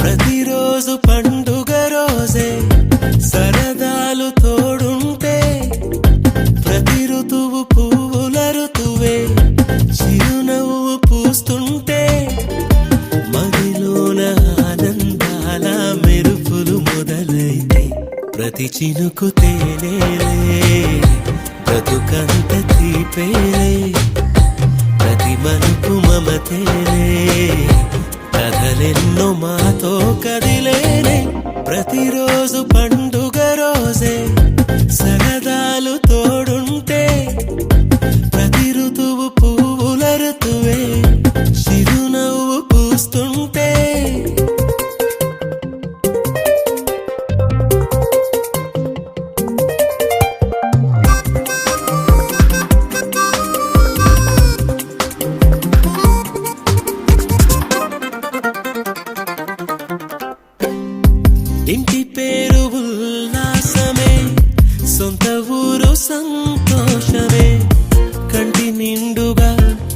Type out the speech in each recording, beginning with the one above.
ప్రతిరోజు పండుగ రోజే సరదాలు తోడుంటే ప్రతి ఋతువు పువ్వుల ఋతువే చిరునవ్వు పూస్తుంటే మదిలోన ఆనందాల మెరుపులు మొదలైతే ప్రతి చినుకు తేనేలే బ్రతుకంత తీపేలే ప్రతి మలుపు మమతేలే కథలెన్నో మాతో కదిలేనే ప్రతిరోజు పండుగ రోజే సరదాలు తోడుంటే ప్రతి ఋతువు పువ్వుల ఋతువే చిరునవ్వు పూస్తుంటే ఇంటి పేరు ఉల్లాసమే సొంత ఊరు సంతోషమే కంటి నిండుగా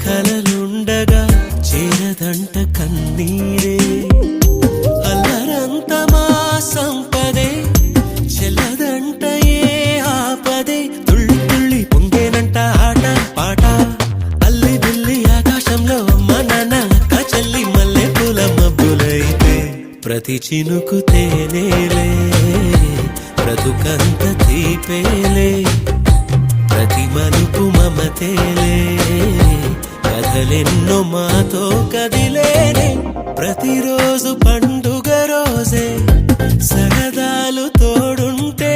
కలలుండగా చేరదంట కన్నీరే అల్లరంత మా సంపదే చెల్లదంట ఏ ఆపదే తుళ్ళి తుళ్ళి పొంగేనంట ఆట పాట అల్లి బిల్లి ఆకాశంలో అమ్మ నాన్న అక్క చెల్లి మల్లె పూల మబ్బులైతే ప్రతి చినుకు తేనేలే బ్రతుకంత తీపేలే ప్రతి మలుపు మమతేలే కథలెన్నో మాతో కదిలేనే ప్రతిరోజు పండుగ రోజే సరదాలు తోడుంటే